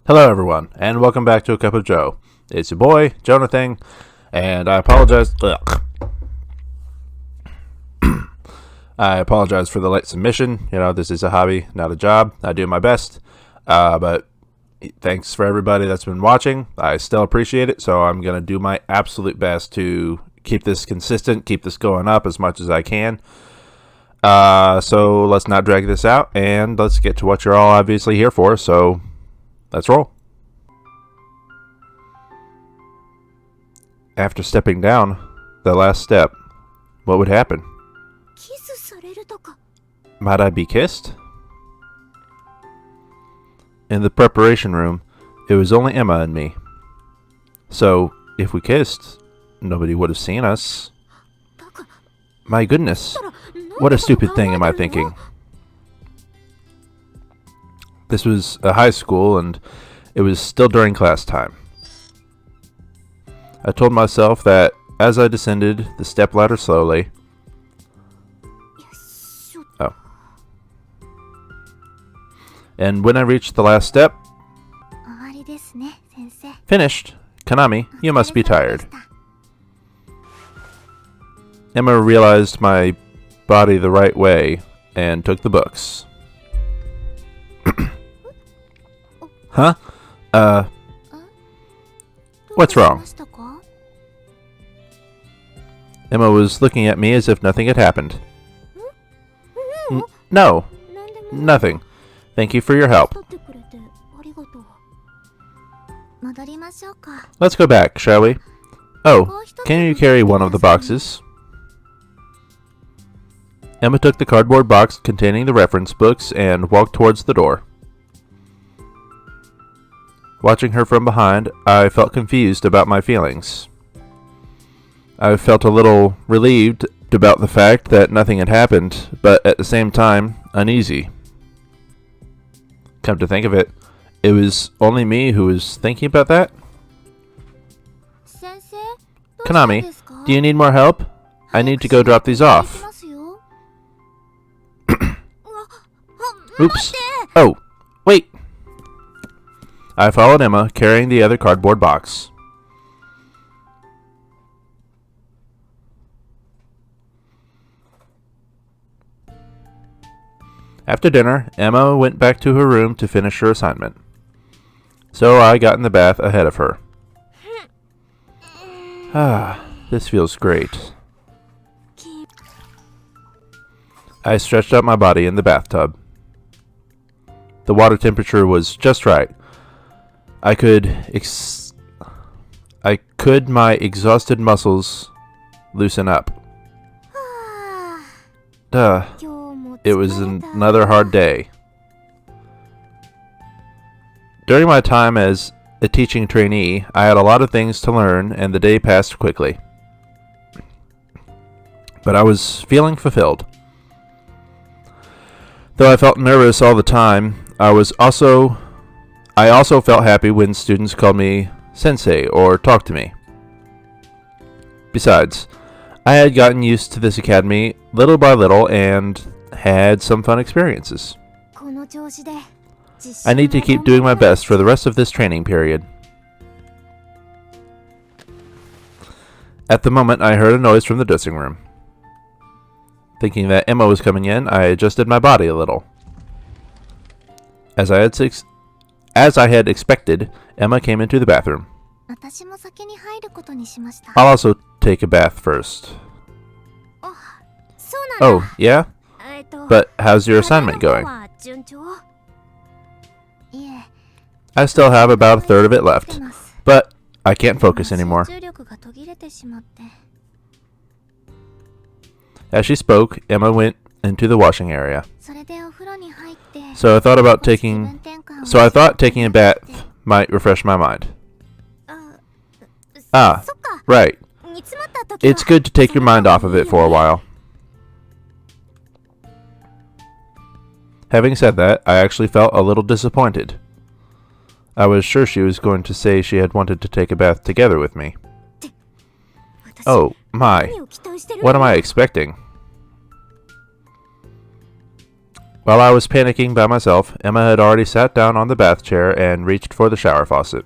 Hello everyone, and welcome back to A Cup of Joe. It's your boy, JonahThing, and I apologize. I apologize for the late submission. You know, this is a hobby, not a job. I do my best, but thanks for everybody that's been watching. I still appreciate it, so I'm going to do my absolute best to keep this consistent, keep this going up as much as I can. So let's not drag this out, and let's get to what you're all obviously here for, so let's roll. After stepping down the last step, what would happen? Might I be kissed? In the preparation room, it was only Emma and me. So, if we kissed, nobody would have seen us. My goodness, what a stupid thing am I thinking? This was a high school, and it was still during class time. I told myself that as I descended the stepladder slowly... Oh. And when I reached the last step... Finished. Kanami, you must be tired. Emma realized my body the right way and took the books. Huh? What's wrong? Emma was looking at me as if nothing had happened. No, nothing. Thank you for your help. Let's go back, shall we? Oh, can you carry one of the boxes? Emma took the cardboard box containing the reference books and walked towards the door. Watching her from behind, I felt confused about my feelings. I felt a little relieved about the fact that nothing had happened, but at the same time, uneasy. Come to think of it, it was only me who was thinking about that? Kanami, do you need more help? I need to go drop these off. Oops. Oh, wait. I followed Emma, carrying the other cardboard box. After dinner, Emma went back to her room to finish her assignment. So I got in the bath ahead of her. This feels great. I stretched out my body in the bathtub. The water temperature was just right. I could my exhausted muscles loosen up. It was another hard day. During my time as a teaching trainee, I had a lot of things to learn, and the day passed quickly. But I was feeling fulfilled. Though I felt nervous all the time, I also felt happy when students called me sensei or talked to me. Besides, I had gotten used to this academy little by little and had some fun experiences. I need to keep doing my best for the rest of this training period. At the moment, I heard a noise from the dressing room. Thinking that Emma was coming in, I adjusted my body a little. As I had expected, Emma came into the bathroom. I'll also take a bath first. Oh, yeah? But how's your assignment going? I still have about a third of it left, but I can't focus anymore. As she spoke, Emma went into the washing area. So I thought taking a bath might refresh my mind. Ah, right. It's good to take your mind off of it for a while. Having said that, I actually felt a little disappointed. I was sure she was going to say she had wanted to take a bath together with me. Oh, my. What am I expecting? While I was panicking by myself, Emma had already sat down on the bath chair and reached for the shower faucet.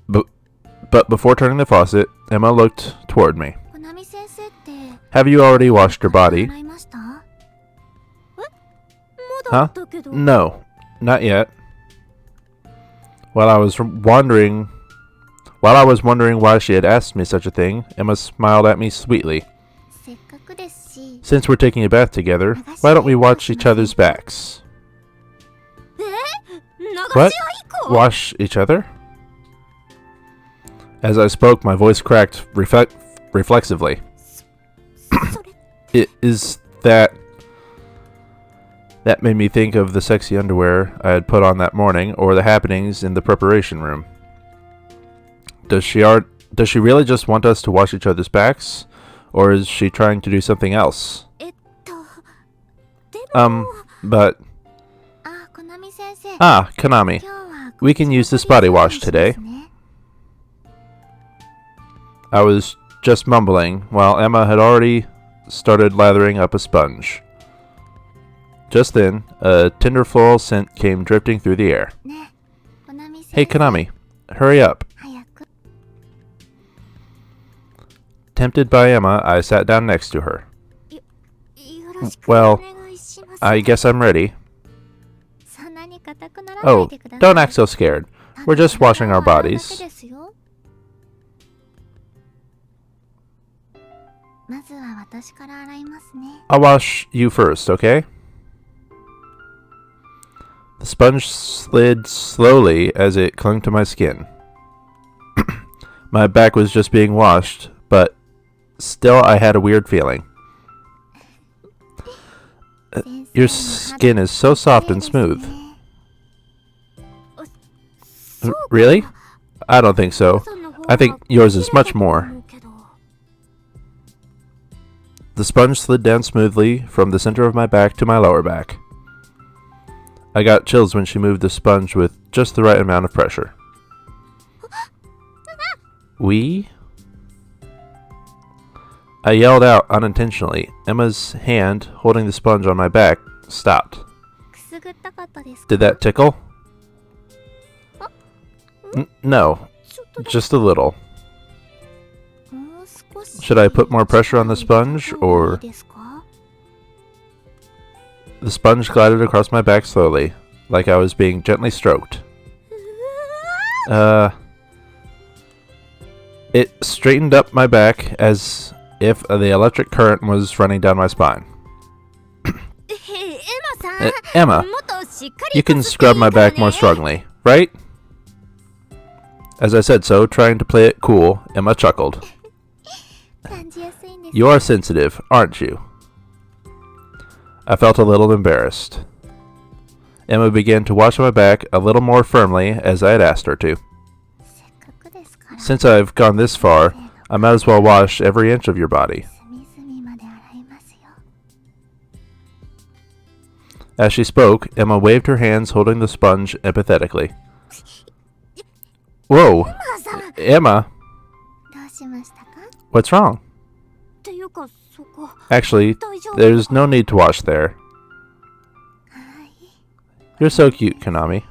But before turning the faucet, Emma looked toward me. Have you already washed your body? Huh? No, not yet. While I was wondering why she had asked me such a thing, Emma smiled at me sweetly. Since we're taking a bath together, why don't we watch each other's backs? What? Wash each other? As I spoke, my voice cracked reflexively. That made me think of the sexy underwear I had put on that morning, or the happenings in the preparation room. Does she really just want us to wash each other's backs? Or is she trying to do something else? But... Konami. We can use this body wash today. I was just mumbling, while Emma had already started lathering up a sponge. Just then, a tender floral scent came drifting through the air. Hey, Konami, hurry up. Tempted by Emma, I sat down next to her. Well, I guess I'm ready. Oh, don't act so scared. We're just washing our bodies. I'll wash you first, okay? The sponge slid slowly as it clung to my skin. My back was just being washed, but still I had a weird feeling. Your skin is so soft and smooth. Really? I don't think so. I think yours is much more. The sponge slid down smoothly from the center of my back to my lower back. I got chills when she moved the sponge with just the right amount of pressure. We? I yelled out unintentionally. Emma's hand, holding the sponge on my back, stopped. Did that tickle? No, just a little. Should I put more pressure on the sponge, or... The sponge glided across my back slowly, like I was being gently stroked. It straightened up my back as if the electric current was running down my spine. Emma, you can scrub my back more strongly, right? As I said so, trying to play it cool, Emma chuckled. You are sensitive, aren't you? I felt a little embarrassed. Emma began to wash my back a little more firmly as I had asked her to. Since I've gone this far, I might as well wash every inch of your body. As she spoke, Emma waved her hands holding the sponge empathetically. Whoa! Emma! What's wrong? Actually, there's no need to wash there. You're so cute, Konami.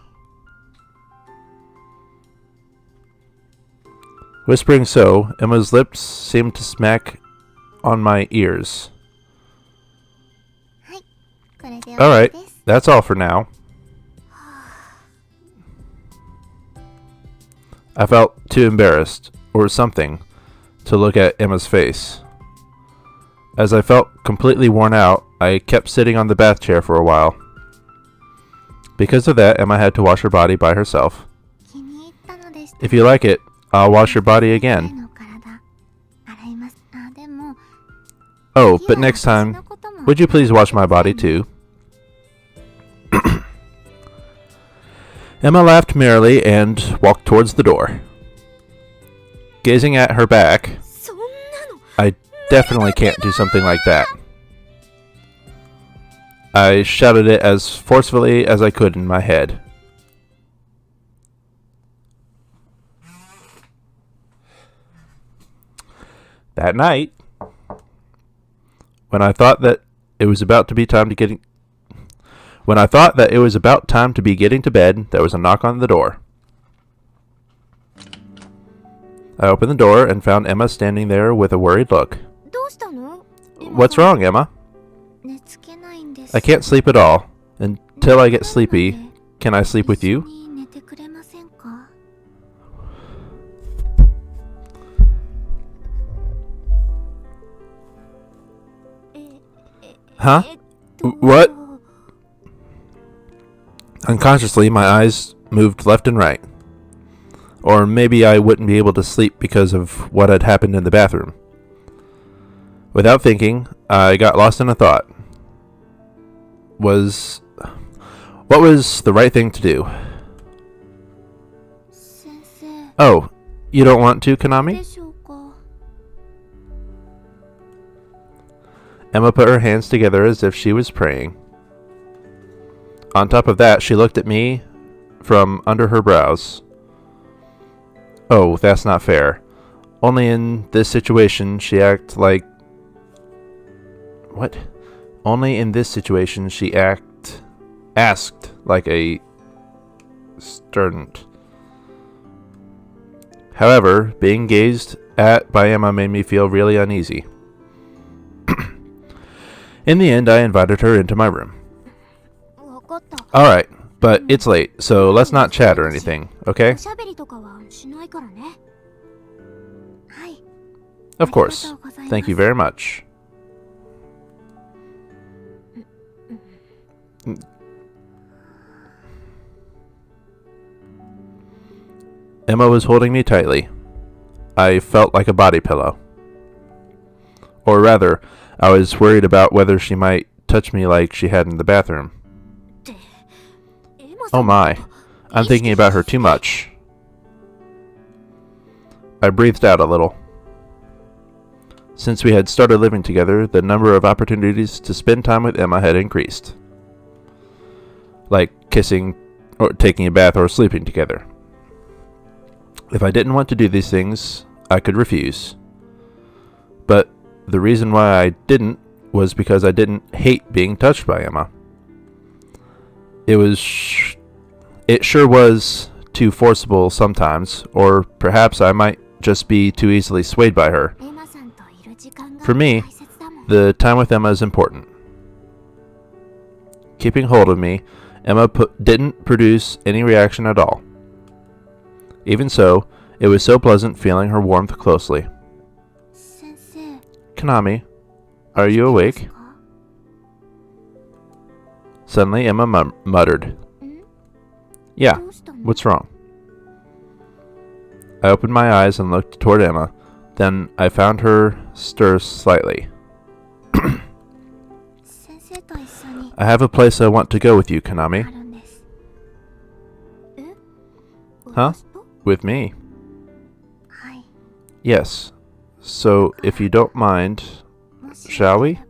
Whispering so, Emma's lips seemed to smack on my ears. Alright, that's all for now. I felt too embarrassed, or something, to look at Emma's face. As I felt completely worn out, I kept sitting on the bath chair for a while. Because of that, Emma had to wash her body by herself. If you like it, I'll wash your body again. Oh, but next time, would you please wash my body too? Emma laughed merrily and walked towards the door. Gazing at her back, I definitely can't do something like that. I shouted it as forcefully as I could in my head. That night, when I thought that it was about to be time to When I thought that it was about time to be getting to bed, there was a knock on the door. I opened the door and found Emma standing there with a worried look. What's wrong, Emma? I can't sleep at all. Until I get sleepy, can I sleep with you? Huh? What? Unconsciously, my eyes moved left and right. Or maybe I wouldn't be able to sleep because of what had happened in the bathroom. Without thinking, I got lost in a thought. What was the right thing to do? Oh, you don't want to, Konami? Emma put her hands together as if she was praying. On top of that, she looked at me from under her brows. Oh, that's not fair. Only in this situation she asked like a student. However, being gazed at by Emma made me feel really uneasy. In the end, I invited her into my room. Alright, but it's late, so let's not chat or anything, okay? Of course. Thank you very much. Emma was holding me tightly. I felt like a body pillow. Or rather, I was worried about whether she might touch me like she had in the bathroom. Oh my, I'm thinking about her too much. I breathed out a little. Since we had started living together, the number of opportunities to spend time with Emma had increased. Like kissing, or taking a bath, or sleeping together. If I didn't want to do these things, I could refuse. But the reason why I didn't was because I didn't hate being touched by Emma. It sure was too forcible sometimes, or perhaps I might just be too easily swayed by her. For me, the time with Emma is important. Keeping hold of me, Emma didn't produce any reaction at all. Even so, it was so pleasant feeling her warmth closely. Konami, are you awake? Suddenly, Emma muttered. Yeah, what's wrong? I opened my eyes and looked toward Emma. Then I found her stir slightly. I have a place I want to go with you, Konami. Huh? With me? Yes. So, if you don't mind, shall we?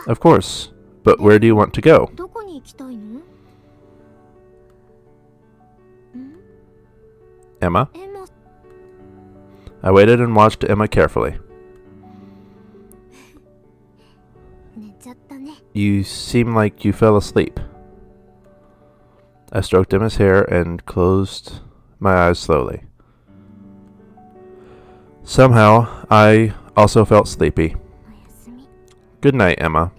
Of course. But where do you want to go? Emma? I waited and watched Emma carefully. You seem like you fell asleep. I stroked Emma's hair and closed my eyes slowly. Somehow, I also felt sleepy. Good night, Emma.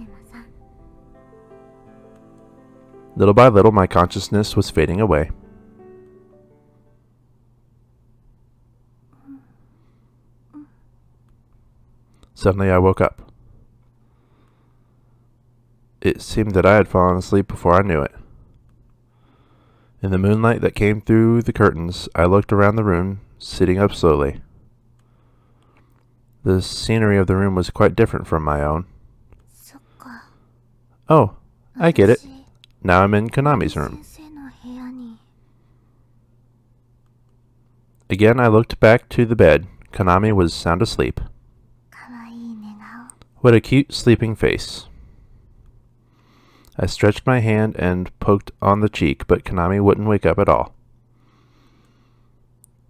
Little by little, my consciousness was fading away. Suddenly, I woke up. It seemed that I had fallen asleep before I knew it. In the moonlight that came through the curtains, I looked around the room, sitting up slowly. The scenery of the room was quite different from my own. Oh, I get it. Now I'm in Konami's room. Again, I looked back to the bed. Konami was sound asleep. What a cute sleeping face. I stretched my hand and poked on the cheek, but Konami wouldn't wake up at all.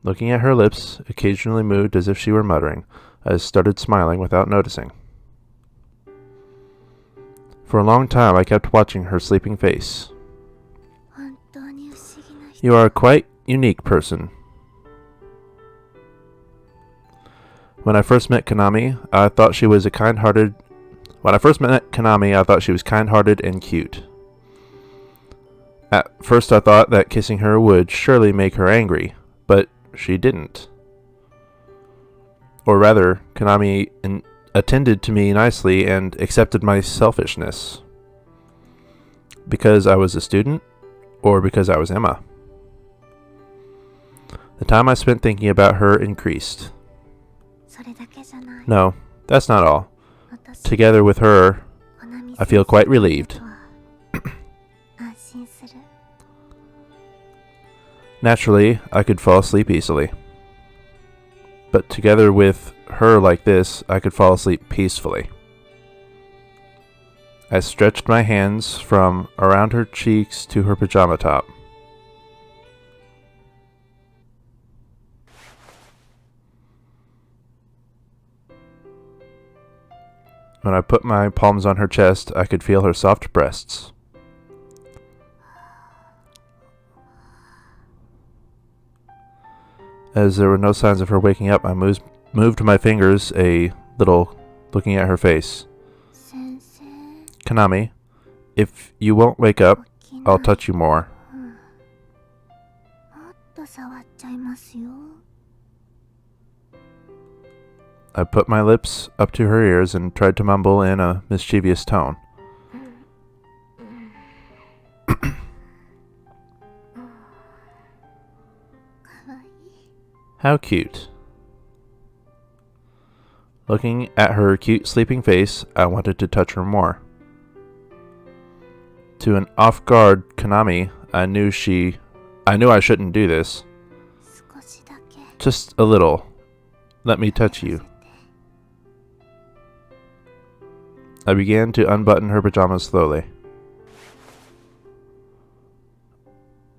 Looking at her lips, occasionally moved as if she were muttering, I started smiling without noticing. For a long time I kept watching her sleeping face. You are a quite unique person. When I first met Konami, I thought she was kind-hearted and cute. At first I thought that kissing her would surely make her angry, but she didn't. Or rather, Konami attended to me nicely and accepted my selfishness. Because I was a student, or because I was Emma. The time I spent thinking about her increased. No, that's not all. Together with her, I feel quite relieved. Naturally, I could fall asleep easily. But together with her like this, I could fall asleep peacefully. I stretched my hands from around her cheeks to her pajama top. When I put my palms on her chest, I could feel her soft breasts. As there were no signs of her waking up, I moved my fingers a little, looking at her face. Konami, if you won't wake up, I'll touch you more. I put my lips up to her ears and tried to mumble in a mischievous tone. How cute. Looking at her cute sleeping face, I wanted to touch her more. To an off-guard Konami, I knew I shouldn't do this. Just a little. Let me touch you. I began to unbutton her pajamas slowly.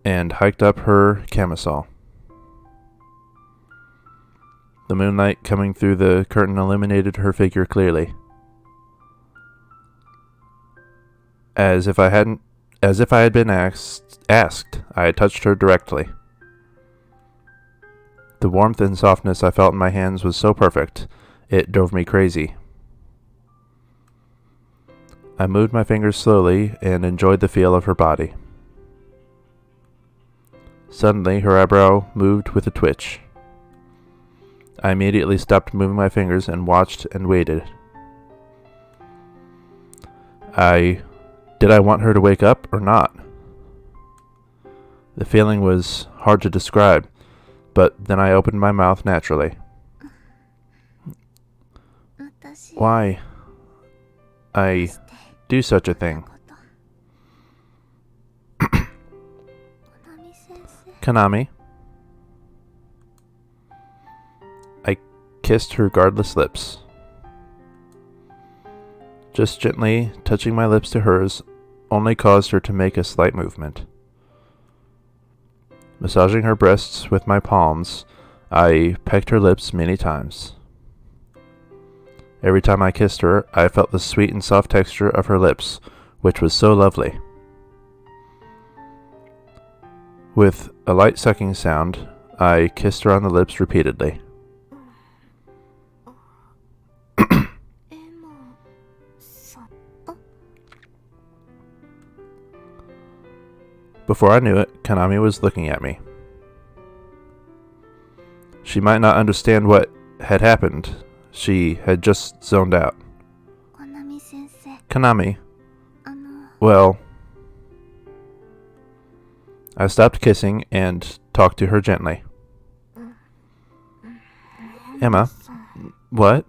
And hiked up her camisole. The moonlight coming through the curtain illuminated her figure clearly. As if I had been asked, I touched her directly. The warmth and softness I felt in my hands was so perfect, it drove me crazy. I moved my fingers slowly and enjoyed the feel of her body. Suddenly, her eyebrow moved with a twitch. I immediately stopped moving my fingers and watched and waited. Did I want her to wake up or not? The feeling was hard to describe, but then I opened my mouth naturally. Why I do such a thing? Konami. I kissed her guardless lips. Just gently touching my lips to hers only caused her to make a slight movement. Massaging her breasts with my palms, I pecked her lips many times. Every time I kissed her, I felt the sweet and soft texture of her lips, which was so lovely. With a light sucking sound, I kissed her on the lips repeatedly. Before I knew it, Konami was looking at me. She might not understand what had happened. She had just zoned out. Konami. Well, I stopped kissing and talked to her gently. Emma. What?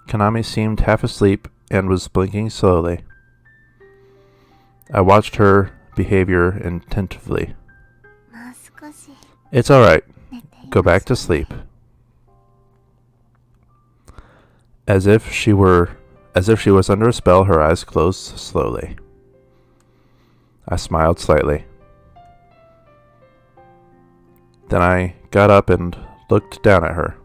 Konami seemed half asleep and was blinking slowly. I watched her behavior attentively. It's all right. Go back to sleep. As if she was under a spell, her eyes closed slowly. I smiled slightly. Then I got up and looked down at her.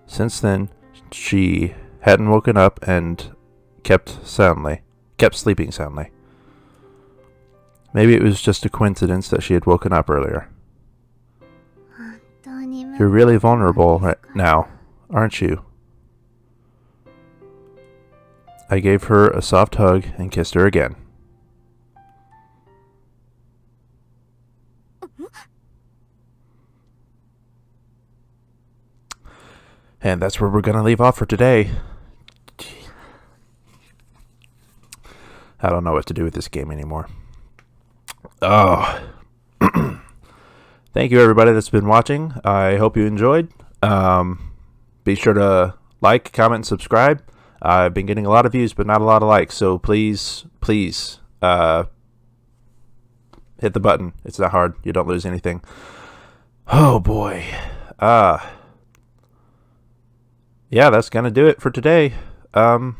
Since then, she hadn't woken up and kept sleeping soundly. Maybe it was just a coincidence that she had woken up earlier. You're really vulnerable right now, aren't you? I gave her a soft hug and kissed her again. And that's where we're going to leave off for today. I don't know what to do with this game anymore. Oh. Thank you, everybody that's been watching. I hope you enjoyed. Be sure to like, comment, and subscribe. I've been getting a lot of views, but not a lot of likes. So please, hit the button. It's not hard. You don't lose anything. Oh, boy. Yeah, that's going to do it for today. Bye.